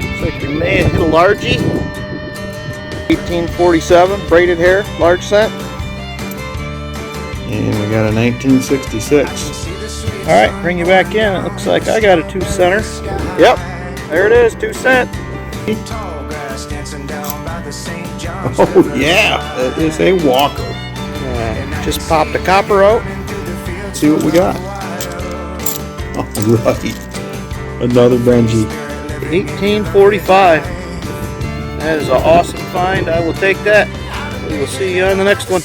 Looks like we may have hit a largie. 1847 braided hair, large cent. And we got a 1966. Alright, bring you back in. It looks like I got a 2 center. Yep, there it is, 2 cent. Oh yeah, that is a walker. Just popped the copper out. Let's see what we got. Alright, another Benji. 1845. That is an awesome find. I will take that. We will see you on the next one.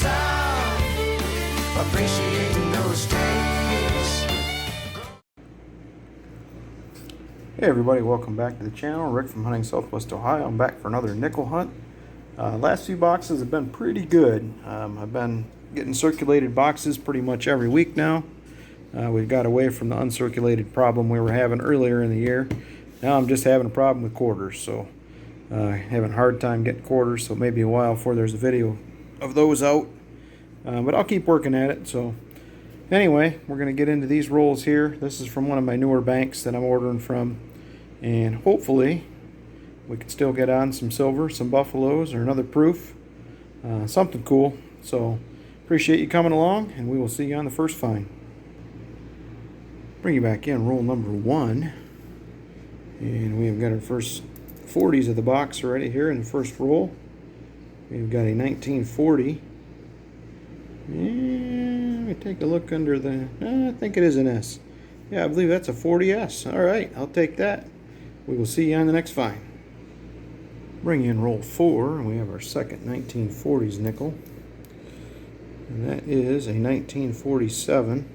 Hey everybody, welcome back to the channel. Rick from Hunting Southwest Ohio. I'm back for another nickel hunt. Last few boxes have been pretty good. I've been getting circulated boxes pretty much every week now. We've got away from the uncirculated problem we were having earlier in the year. Now I'm just having a problem with quarters, so having a hard time getting quarters, so maybe a while before there's a video of those out. But I'll keep working at it. So anyway, we're going to get into these rolls here. This is from one of my newer banks that I'm ordering from, and hopefully we can still get on some silver, some buffaloes, or another proof, something cool. So appreciate you coming along, and we will see you on the first find. Bring you back in, roll number 1, and we have got our first 40s of the box already here in the first roll. We've got a 1940. And let me take a look under the, I think it is an S. Yeah, I believe that's a 40S. Alright, I'll take that. We will see you on the next find. Bring in roll 4, and we have our second 1940s nickel. And that is a 1947.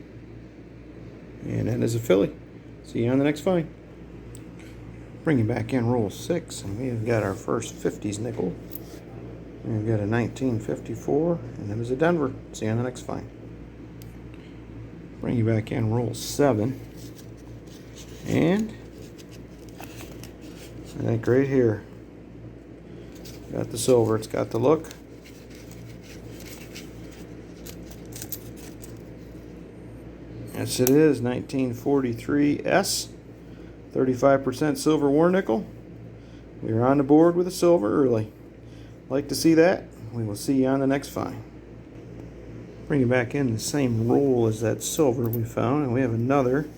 And that is a filly. See you on the next find. Bring you back in roll 6, and we have got our first 50s nickel. We've got a 1954, and that is a Denver. See you on the next find. Bring you back in roll 7, and I think right here got the silver. It's got the look. Yes, it is 1943S, 35% silver war nickel. We are on the board with a silver early. Like to see that? We will see you on the next find. Bring it back in the same roll as that silver we found, and we have another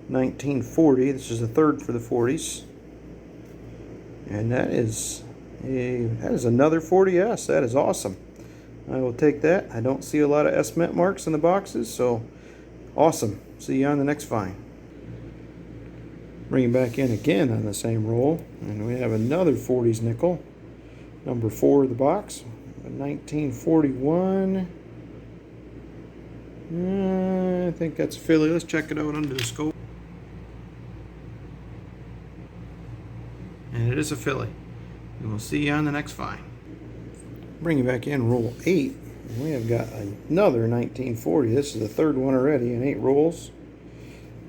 1940. This is the third for the 40s, and that is another 40S. That is awesome. I will take that. I don't see a lot of S mint marks in the boxes, so awesome. See you on the next find. Bring it back in again on the same roll, and we have another 40s nickel. Number 4 of the box, 1941. I think that's Philly. Let's check it out under the scope. And it is a filly. We will see you on the next find. Bring you back in roll 8. We have got another 1940. This is the third one already in 8 rolls.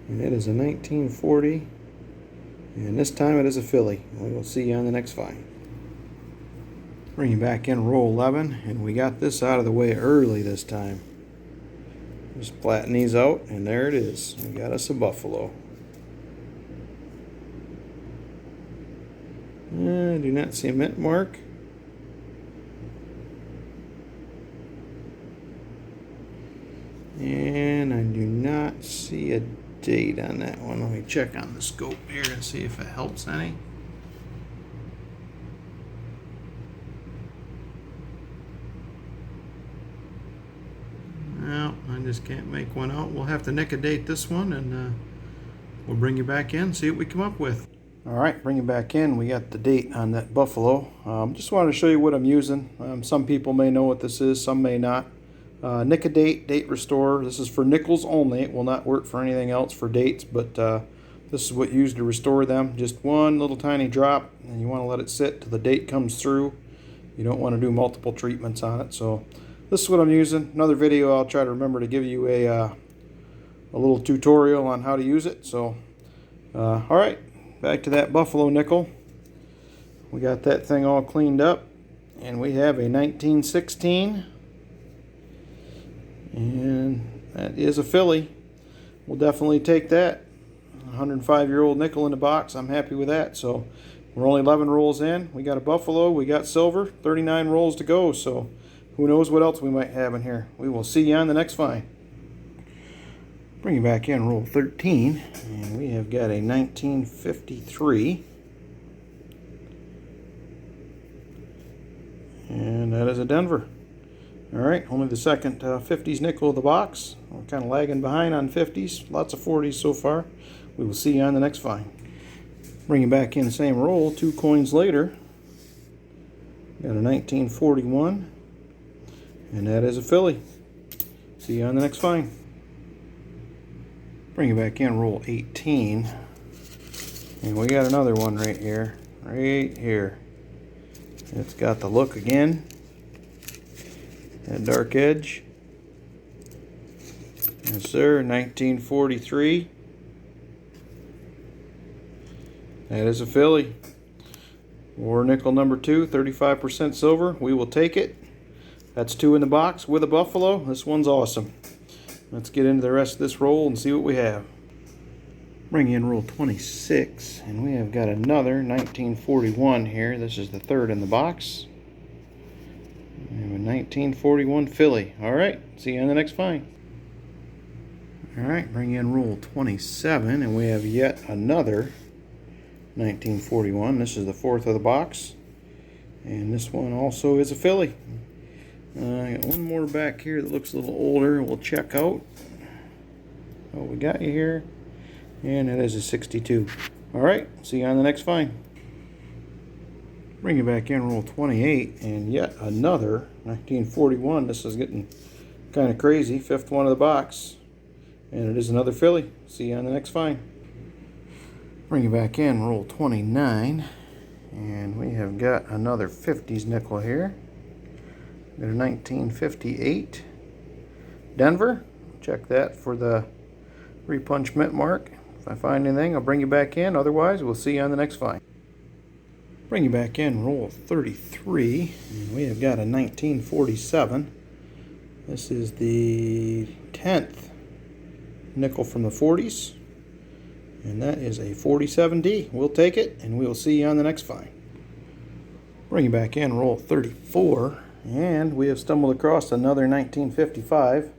And it is a 1940. And this time it is a filly. We will see you on the next find. Bring you back in roll 11, and we got this out of the way early this time. Just flatten these out, and there it is. We got us a buffalo. I do not see a mint mark. And I do not see a date on that one. Let me check on the scope here and see if it helps any. No, I just can't make one out. We'll have to nick a date this one, and we'll bring you back in, see what we come up with. Alright, bring you back in. We got the date on that buffalo. Just wanted to show you what I'm using. Some people may know what this is, some may not. Nick a date, date restore. This is for nickels only. It will not work for anything else for dates, but this is what you use to restore them. Just one little tiny drop, and you want to let it sit till the date comes through. You don't want to do multiple treatments on it. So this is what I'm using. Another video, I'll try to remember to give you a little tutorial on how to use it. So, all right, back to that buffalo nickel. We got that thing all cleaned up, and we have a 1916, and that is a filly. We'll definitely take that. 105-year-old nickel in the box. I'm happy with that. So We're only 11 rolls in. We got a buffalo, we got silver, 39 rolls to go, so who knows what else we might have in here. We will see you on the next find. Bring it back in, roll 13, and we have got a 1953. And that is a Denver. Alright, only the second 50s nickel of the box. We're kind of lagging behind on 50s. Lots of 40s so far. We will see you on the next find. Bring it back in, same roll, 2 coins later. Got a 1941. And that is a Philly. See you on the next find. Bring it back in, roll 18. And we got another one right here. Right here. It's got the look again. That dark edge. Yes, sir. 1943. That is a Philly. War nickel number 2, 35% silver. We will take it. That's 2 in the box with a buffalo. This one's awesome. Let's get into the rest of this roll and see what we have. Bring in roll 26, and we have got another 1941 here. This is the 3rd in the box. We have a 1941 Philly. Alright, see you on the next find. Alright, bring in roll 27, and we have yet another 1941. This is the 4th of the box. And this one also is a Philly. I got one more back here that looks a little older. We'll check out. Oh, we got you here. And it is a 62. Alright, see you on the next find. Bring it back in, roll 28, and yet another 1941. This is getting kind of crazy. 5th one of the box. And it is another Philly. See you on the next find. Bring it back in, roll 29. And we have got another 50s nickel here. Got a 1958 Denver. Check that for the repunch mint mark. If I find anything, I'll bring you back in. Otherwise, we'll see you on the next find. Bring you back in, roll 33. And we have got a 1947. This is the 10th nickel from the 40s. And that is a 47D. We'll take it, and we will see you on the next find. Bring you back in, roll 34. And we have stumbled across another 1955.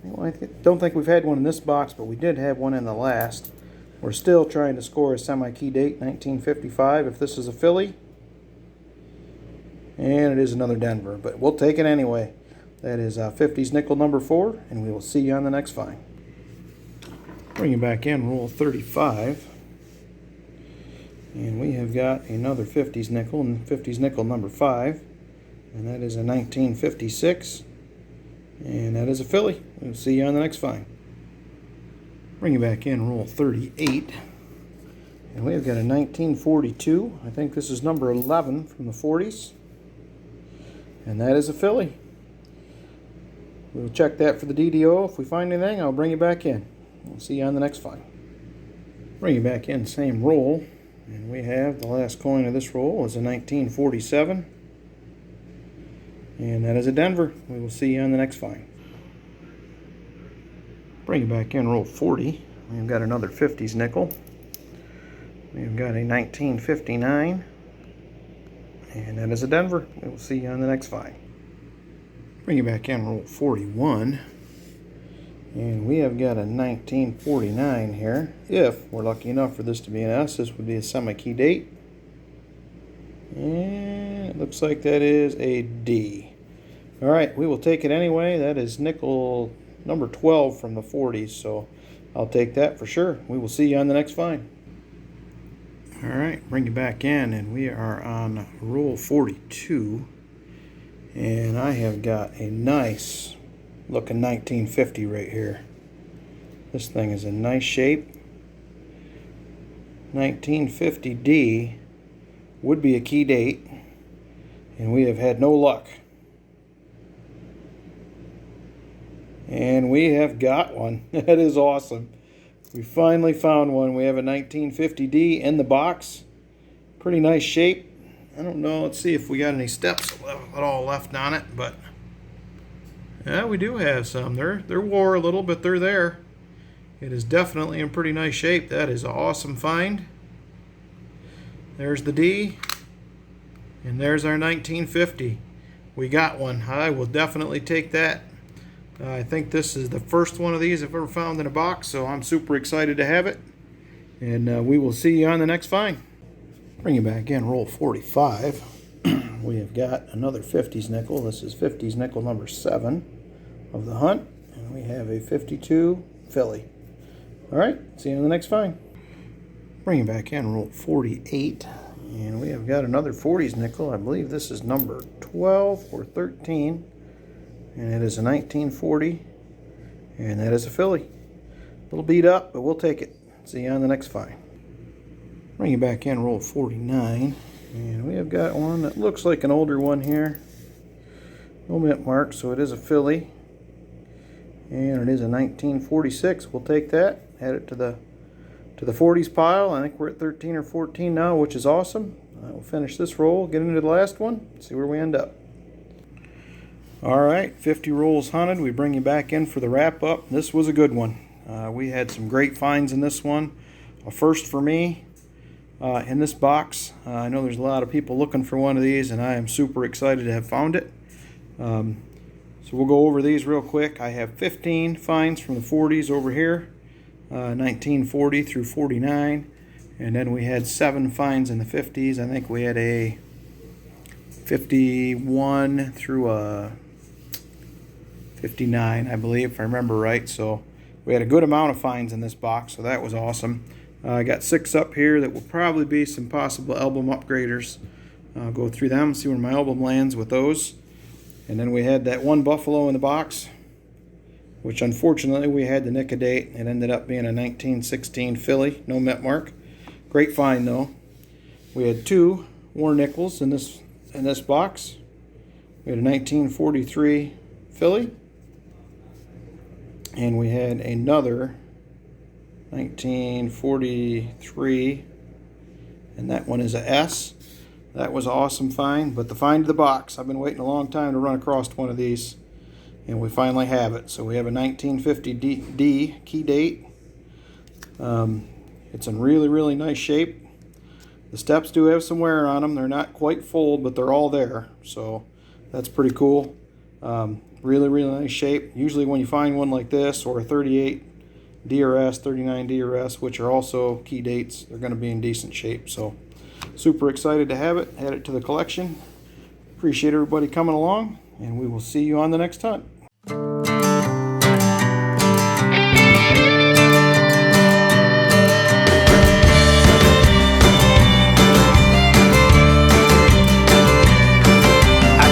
Well, I don't think we've had one in this box, but we did have one in the last. We're still trying to score a semi-key date, 1955, if this is a Philly. And it is another Denver, but we'll take it anyway. That is 50s nickel number 4, and we will see you on the next find. Bring it back in, roll 35. And we have got another 50s nickel, and 50s nickel number 5. And that is a 1956. And that is a Philly. We'll see you on the next find. Bring it back in, roll 38. And we have got a 1942. I think this is number 11 from the 40s. And that is a Philly. We'll check that for the DDO. If we find anything, I'll bring it back in. We'll see you on the next find. Bring it back in, same roll. And we have the last coin of this roll is a 1947. And that is a Denver. We will see you on the next find. Bring it back in, roll 40. We've got another 50s nickel. We've got a 1959. And that is a Denver. We will see you on the next find. Bring it back in, roll 41. And we have got a 1949 here. If we're lucky enough for this to be an S, this would be a semi-key date. And it looks like that is a D. Alright, we will take it anyway. That is nickel number 12 from the 40s, so I'll take that for sure. We will see you on the next find. Alright, bring it back in, and we are on roll 42. And I have got a nice looking 1950 right here. This thing is in nice shape. 1950D would be a key date, and we have had no luck. And we have got one. That is awesome. We finally found one. We have a 1950D in the box. Pretty nice shape. I don't know. Let's see if we got any steps at all left on it, but yeah, we do have some. They're wore a little, but they're there. It is definitely in pretty nice shape. That is an awesome find. There's the D. And there's our 1950. We got one. I will definitely take that. I think this is the first one of these I've ever found in a box, so I'm super excited to have it. And we will see you on the next find. Bring it back in, roll 45. We have got another 50s nickel. This is 50s nickel number 7 of the hunt. And we have a 52 Philly. All right, see you on the next find. Bring it back in, roll 48. And we have got another 40s nickel. I believe this is number 12 or 13. And it is a 1940. And that is a Philly. A little beat up, but we'll take it. See you on the next find. Bring it back in, roll 49. And we have got one that looks like an older one here. No mint mark, so it is a Philly. And it is a 1946. We'll take that. Add it to the 40s pile. I think we're at 13 or 14 now, which is awesome. We'll finish this roll, get into the last one, see where we end up. All right, 50 rolls hunted. We bring you back in for the wrap up. This was a good one. We had some great finds in this one. A first for me in this box. I know there's a lot of people looking for one of these, and I am super excited to have found it. So we'll go over these real quick. I have 15 finds from the 40s over here, 1940 through 49, and then we had 7 finds in the 50s. I think we had a 51 through a 59, I believe, if I remember right. So we had a good amount of finds in this box, so that was awesome. I got 6 up here that will probably be some possible album upgraders. I'll go through them, see where my album lands with those. And then we had that one buffalo in the box, which unfortunately we had to nick a date. It ended up being a 1916 Philly, no mint mark. Great find though. We had 2 war nickels in this box. We had a 1943 Philly, and we had another 1943, and that one is a S. That was an awesome find, but the find of the box, I've been waiting a long time to run across one of these, and we finally have it. So we have a 1950 D key date. It's in really, really nice shape. The steps do have some wear on them. They're not quite full, but they're all there, so that's pretty cool. Really, really nice shape. Usually when you find one like this, or a 38 DRS, 39 DRS, which are also key dates, they're going to be in decent shape. So super excited to have it, add it to the collection. Appreciate everybody coming along, and we will see you on the next hunt. I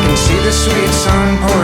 can see the sweet sun pour